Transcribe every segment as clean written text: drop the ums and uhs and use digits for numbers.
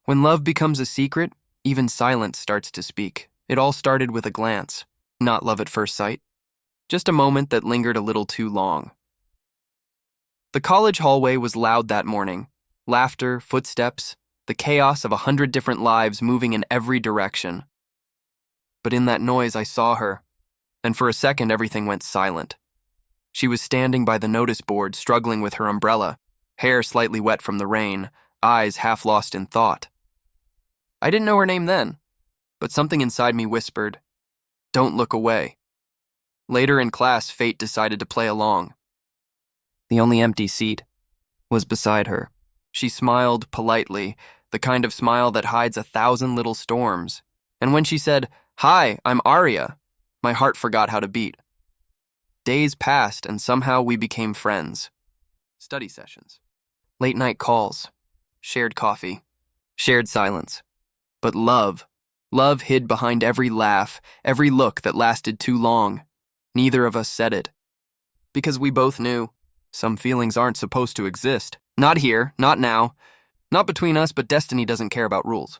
When love becomes a secret, even silence starts to speak. It all started with a glance, not love at first sight, just a moment that lingered a little too long. The college hallway was loud that morning. Laughter, footsteps, the chaos of 100 different lives moving in every direction. But in that noise, I saw her, and for a second, everything went silent. She was standing by the notice board, struggling with her umbrella, hair slightly wet from the rain, eyes half lost in thought. I didn't know her name then, but something inside me whispered, "Don't look away." Later in class, fate decided to play along. The only empty seat was beside her. She smiled politely, the kind of smile that hides 1,000 little storms. And when she said, "Hi, I'm Aria," my heart forgot how to beat. Days passed, and somehow we became friends. Study sessions, late night calls, shared coffee, shared silence. But love hid behind every laugh, every look that lasted too long. Neither of us said it. Because we both knew some feelings aren't supposed to exist. Not here, not now, not between us, but destiny doesn't care about rules.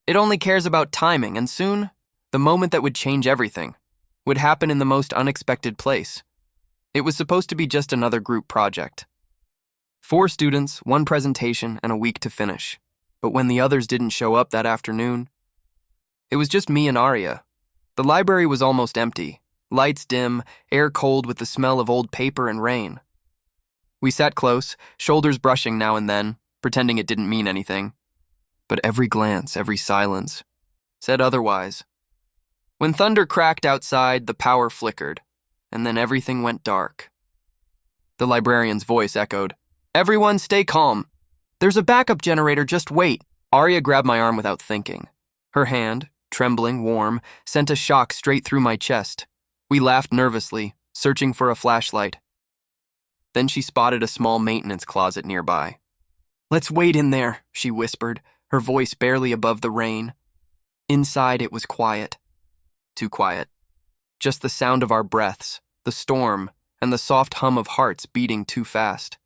It only cares about timing, and soon, the moment that would change everything would happen in the most unexpected place. It was supposed to be just another group project. 4 students, 1 presentation, and a week to finish. But when the others didn't show up that afternoon, it was just me and Aria. The library was almost empty, lights dim, air cold with the smell of old paper and rain. We sat close, shoulders brushing now and then, pretending it didn't mean anything. But every glance, every silence, said otherwise. When thunder cracked outside, the power flickered, and then everything went dark. The librarian's voice echoed, "Everyone stay calm. There's a backup generator, just wait." Aria grabbed my arm without thinking. Her hand, trembling, warm, sent a shock straight through my chest. We laughed nervously, searching for a flashlight. Then she spotted a small maintenance closet nearby. "Let's wait in there," she whispered, her voice barely above the rain. Inside, it was quiet. Too quiet. Just the sound of our breaths, the storm, and the soft hum of hearts beating too fast.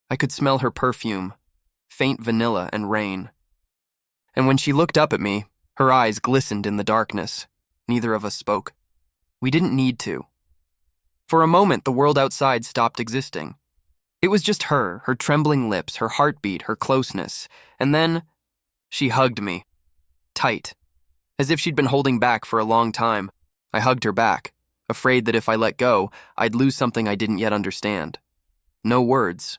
I could smell her perfume, faint vanilla and rain. And when she looked up at me, her eyes glistened in the darkness. Neither of us spoke. We didn't need to. For a moment, the world outside stopped existing. It was just her trembling lips, her heartbeat, her closeness. And then, she hugged me. Tight. As if she'd been holding back for a long time. I hugged her back, afraid that if I let go, I'd lose something I didn't yet understand. No words.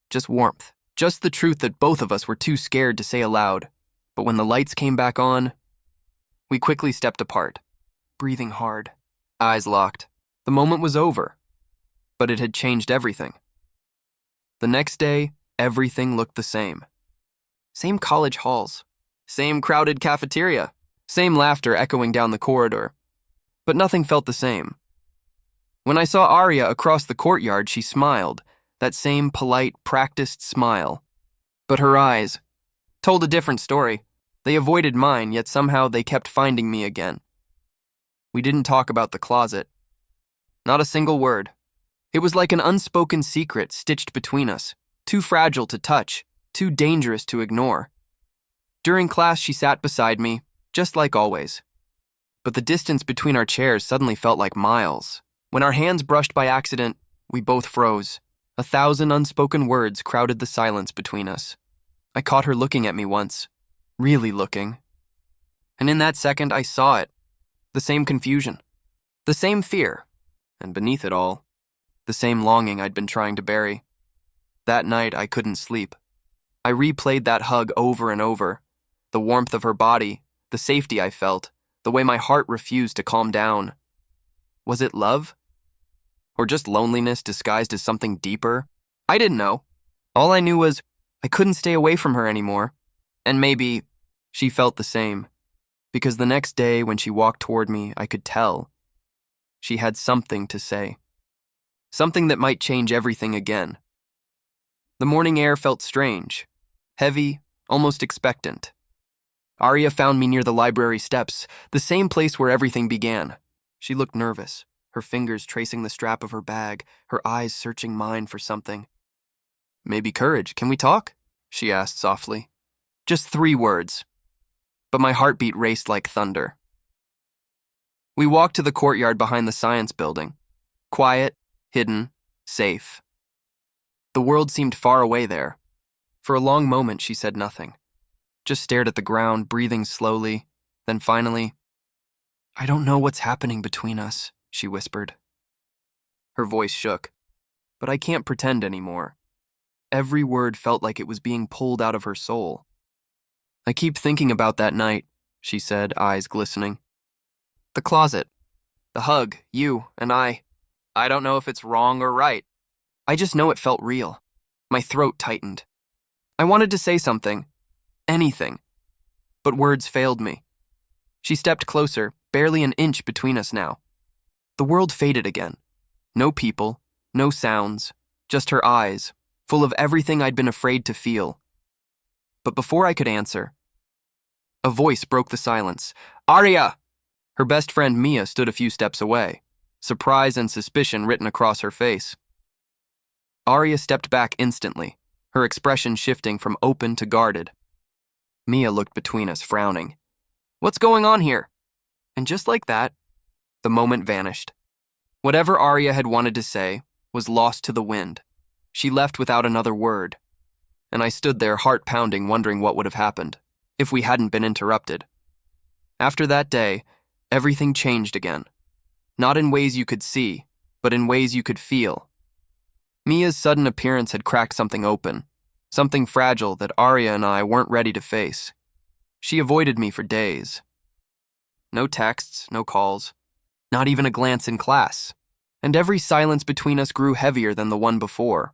Just warmth. Just the truth that both of us were too scared to say aloud. But when the lights came back on, we quickly stepped apart, breathing hard, eyes locked. The moment was over, but it had changed everything. The next day, everything looked the same. Same college halls, same crowded cafeteria, same laughter echoing down the corridor. But nothing felt the same. When I saw Aria across the courtyard, she smiled, that same polite, practiced smile. But her eyes told a different story. They avoided mine, yet somehow they kept finding me again. We didn't talk about the closet. Not a single word. It was like an unspoken secret stitched between us, too fragile to touch, too dangerous to ignore. During class, she sat beside me, just like always. But the distance between our chairs suddenly felt like miles. When our hands brushed by accident, we both froze. 1,000 unspoken words crowded the silence between us. I caught her looking at me once, really looking. And in that second, I saw it. The same confusion, the same fear, and beneath it all, the same longing I'd been trying to bury. That night, I couldn't sleep. I replayed that hug over and over. The warmth of her body, the safety I felt, the way my heart refused to calm down. Was it love? Or just loneliness disguised as something deeper? I didn't know. All I knew was I couldn't stay away from her anymore. And maybe she felt the same. Because the next day when she walked toward me, I could tell. She had something to say. Something that might change everything again. The morning air felt strange, heavy, almost expectant. Aria found me near the library steps, the same place where everything began. She looked nervous, her fingers tracing the strap of her bag, her eyes searching mine for something. "Maybe courage. Can we talk?" she asked softly. Just 3 words, but my heartbeat raced like thunder. We walked to the courtyard behind the science building. Quiet, hidden, safe. The world seemed far away there. For a long moment, she said nothing. Just stared at the ground, breathing slowly. Then finally, "I don't know what's happening between us," she whispered. Her voice shook. But I can't pretend anymore. Every word felt like it was being pulled out of her soul. "I keep thinking about that night," she said, eyes glistening. "The closet. The hug, you and I. I don't know if it's wrong or right. I just know it felt real." My throat tightened. I wanted to say something. Anything. But words failed me. She stepped closer, barely an inch between us now. The world faded again. No people, no sounds, just her eyes, full of everything I'd been afraid to feel. But before I could answer, a voice broke the silence. "Arya!" Her best friend Mia stood a few steps away, surprise and suspicion written across her face. Arya stepped back instantly, her expression shifting from open to guarded. Mia looked between us, frowning. "What's going on here?" And just like that, the moment vanished. Whatever Arya had wanted to say was lost to the wind. She left without another word, and I stood there heart pounding, wondering what would have happened if we hadn't been interrupted. After that day, everything changed again. Not in ways you could see, but in ways you could feel. Mia's sudden appearance had cracked something open, something fragile that Arya and I weren't ready to face. She avoided me for days. No texts, no calls, not even a glance in class, and every silence between us grew heavier than the one before.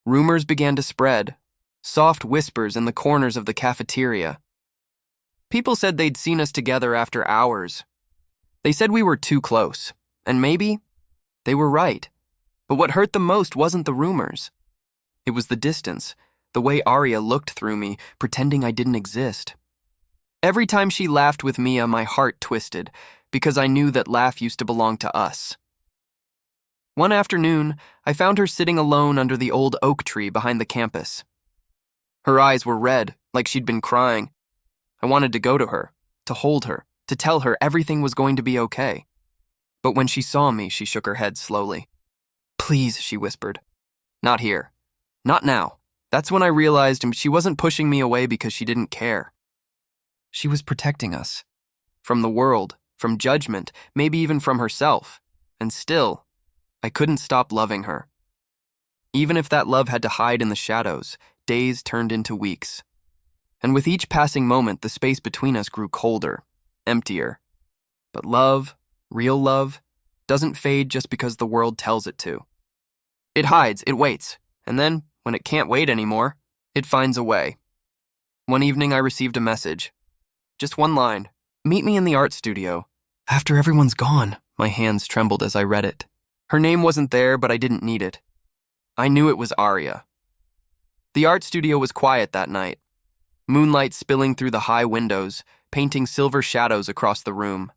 Rumors began to spread, soft whispers in the corners of the cafeteria. People said they'd seen us together after hours. They said we were too close, and maybe they were right. But what hurt the most wasn't the rumors. It was the distance, the way Arya looked through me, pretending I didn't exist. Every time she laughed with Mia, my heart twisted, because I knew that laugh used to belong to us. One afternoon, I found her sitting alone under the old oak tree behind the campus. Her eyes were red, like she'd been crying. I wanted to go to her, to hold her, to tell her everything was going to be okay. But when she saw me, she shook her head slowly. "Please," she whispered. "Not here. Not now." That's when I realized she wasn't pushing me away because she didn't care. She was protecting us. From the world, from judgment, maybe even from herself. And still, I couldn't stop loving her. Even if that love had to hide in the shadows, days turned into weeks. And with each passing moment, the space between us grew colder, emptier. But love, real love, doesn't fade just because the world tells it to. It hides, it waits, and then, when it can't wait anymore, it finds a way. One evening I received a message. Just one line. "Meet me in the art studio." After everyone's gone, my hands trembled as I read it. Her name wasn't there, but I didn't need it. I knew it was Arya. The art studio was quiet that night. Moonlight spilling through the high windows, painting silver shadows across the room.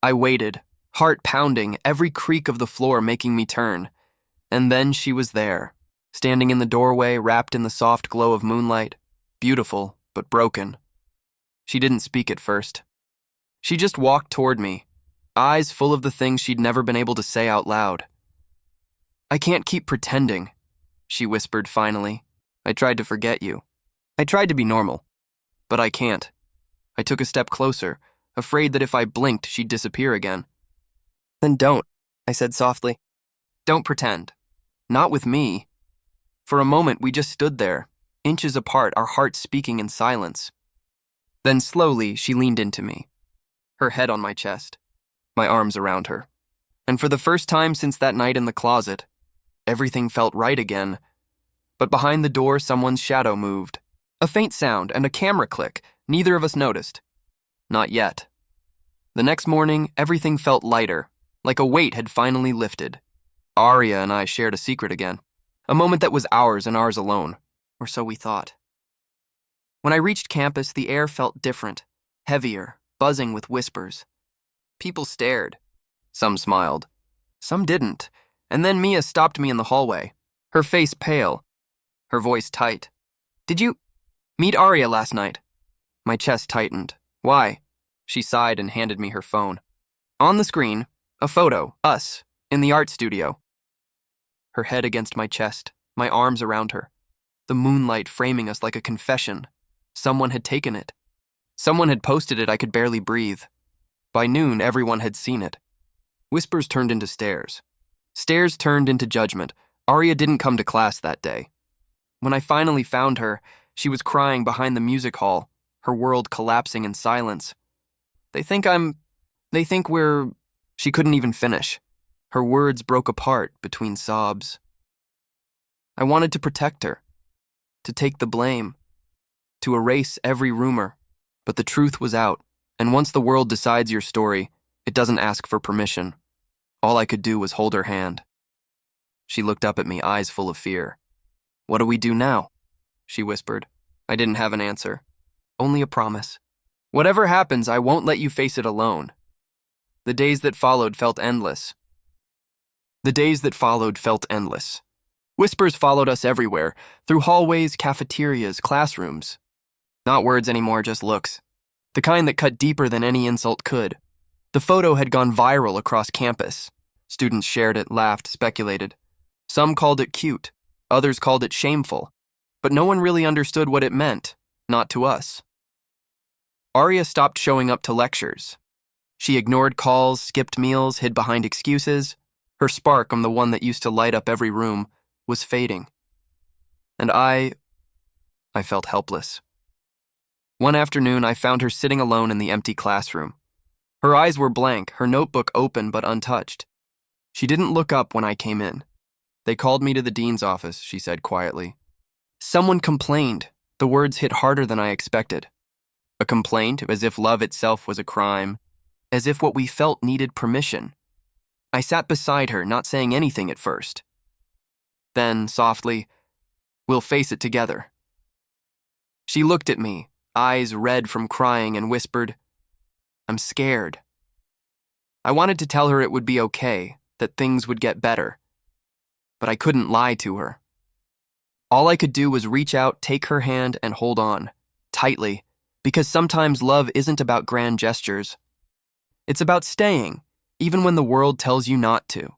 I waited, heart pounding, every creak of the floor making me turn. And then she was there, standing in the doorway, wrapped in the soft glow of moonlight, beautiful but broken. She didn't speak at first. She just walked toward me, eyes full of the things she'd never been able to say out loud. "I can't keep pretending," she whispered finally. "I tried to forget you. I tried to be normal, but I can't." I took a step closer, afraid that if I blinked, she'd disappear again. "Then don't," I said softly. "Don't pretend. Not with me." For a moment, we just stood there, inches apart, our hearts speaking in silence. Then slowly, she leaned into me, her head on my chest, my arms around her. And for the first time since that night in the closet, everything felt right again. But behind the door, someone's shadow moved. A faint sound and a camera click, neither of us noticed. Not yet. The next morning, everything felt lighter, like a weight had finally lifted. Arya and I shared a secret again. A moment that was ours and ours alone, or so we thought. When I reached campus, the air felt different, heavier, buzzing with whispers. People stared. Some smiled. Some didn't. And then Mia stopped me in the hallway, her face pale, her voice tight. Did you Meet Arya last night. My chest tightened. Why? She sighed and handed me her phone. On the screen, a photo, us, in the art studio. Her head against my chest, my arms around her. The moonlight framing us like a confession. Someone had taken it. Someone had posted it. I could barely breathe. By noon, everyone had seen it. Whispers turned into stares. Stares turned into judgment. Arya didn't come to class that day. When I finally found her, she was crying behind the music hall, her world collapsing in silence. They think we're... She couldn't even finish. Her words broke apart between sobs. I wanted to protect her, to take the blame, to erase every rumor, but the truth was out, and once the world decides your story, it doesn't ask for permission. All I could do was hold her hand. She looked up at me, eyes full of fear. "What do we do now?" she whispered. I didn't have an answer, only a promise. "Whatever happens, I won't let you face it alone." The days that followed felt endless. Whispers followed us everywhere, through hallways, cafeterias, classrooms. Not words anymore, just looks. The kind that cut deeper than any insult could. The photo had gone viral across campus. Students shared it, laughed, speculated. Some called it cute, others called it shameful, but no one really understood what it meant, not to us. Arya stopped showing up to lectures. She ignored calls, skipped meals, hid behind excuses. Her spark, the one that used to light up every room, was fading. And I felt helpless. One afternoon, I found her sitting alone in the empty classroom. Her eyes were blank, her notebook open but untouched. She didn't look up when I came in. "They called me to the dean's office," she said quietly. "Someone complained." The words hit harder than I expected. A complaint, as if love itself was a crime, as if what we felt needed permission. I sat beside her, not saying anything at first. Then, softly, "We'll face it together." She looked at me, eyes red from crying, and whispered, "I'm scared." I wanted to tell her it would be okay, that things would get better. But I couldn't lie to her. All I could do was reach out, take her hand, and hold on, tightly, because sometimes love isn't about grand gestures. It's about staying, even when the world tells you not to.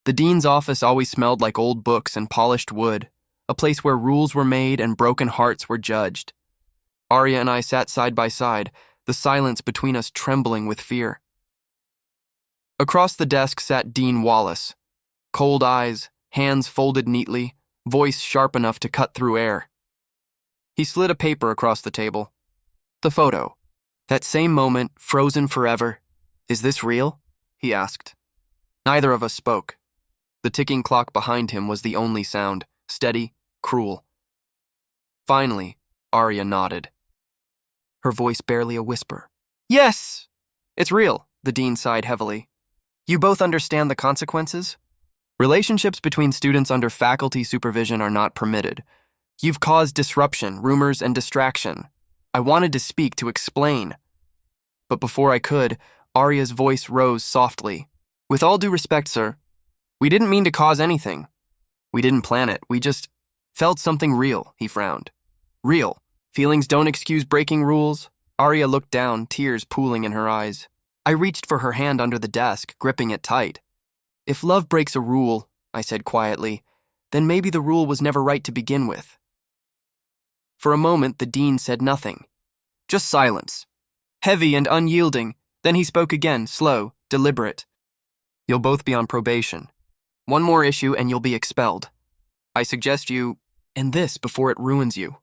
The dean's office always smelled like old books and polished wood, a place where rules were made and broken hearts were judged. Arya and I sat side by side, the silence between us trembling with fear. Across the desk sat Dean Wallace. Cold eyes, hands folded neatly, voice sharp enough to cut through air. He slid a paper across the table. "The photo. That same moment, frozen forever. Is this real?" he asked. Neither of us spoke. The ticking clock behind him was the only sound, steady, cruel. Finally, Arya nodded. Her voice barely a whisper. "Yes! It's real," the dean sighed heavily. "You both understand the consequences? Relationships between students under faculty supervision are not permitted. You've caused disruption, rumors, and distraction. I wanted to speak, to explain. But before I could, Arya's voice rose softly. "With all due respect, sir, we didn't mean to cause anything. We didn't plan it. We just felt something real," he frowned. "Real. Feelings don't excuse breaking rules." Arya looked down, tears pooling in her eyes. I reached for her hand under the desk, gripping it tight. "If love breaks a rule," I said quietly, "then maybe the rule was never right to begin with." For a moment, the dean said nothing. Just silence. Heavy and unyielding. Then he spoke again, slow, deliberate. "You'll both be on probation. One more issue and you'll be expelled. I suggest you end this before it ruins you."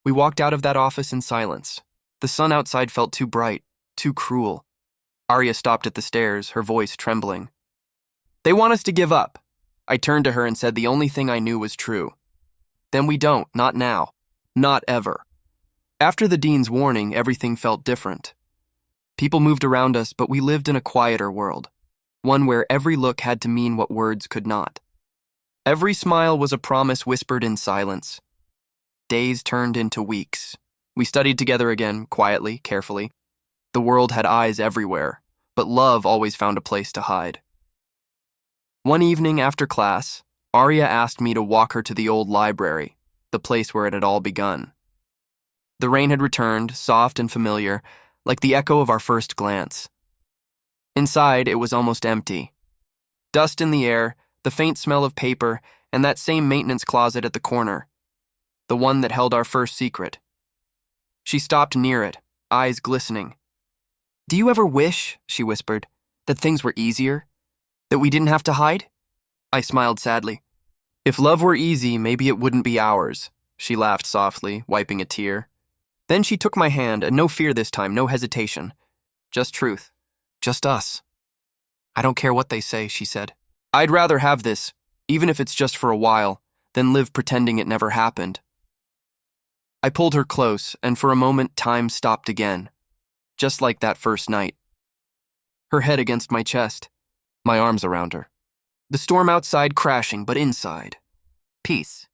We walked out of that office in silence. The sun outside felt too bright, too cruel. Arya stopped at the stairs, her voice trembling. "They want us to give up." I turned to her and said the only thing I knew was true. "Then we don't, not now. Not ever." After the dean's warning, everything felt different. People moved around us, but we lived in a quieter world, one where every look had to mean what words could not. Every smile was a promise whispered in silence. Days turned into weeks. We studied together again, quietly, carefully. The world had eyes everywhere, but love always found a place to hide. One evening after class, Arya asked me to walk her to the old library, the place where it had all begun. The rain had returned, soft and familiar, like the echo of our first glance. Inside, it was almost empty. Dust in the air, the faint smell of paper, and that same maintenance closet at the corner. The one that held our first secret. She stopped near it, eyes glistening. "Do you ever wish," she whispered, "that things were easier? That we didn't have to hide?" I smiled sadly. "If love were easy, maybe it wouldn't be ours," she laughed softly, wiping a tear. Then she took my hand, and no fear this time, no hesitation. Just truth. Just us. "I don't care what they say," she said. "I'd rather have this, even if it's just for a while, than live pretending it never happened." I pulled her close, and for a moment time stopped again, just like that first night. Her head against my chest, my arms around her. The storm outside crashing, but inside, peace.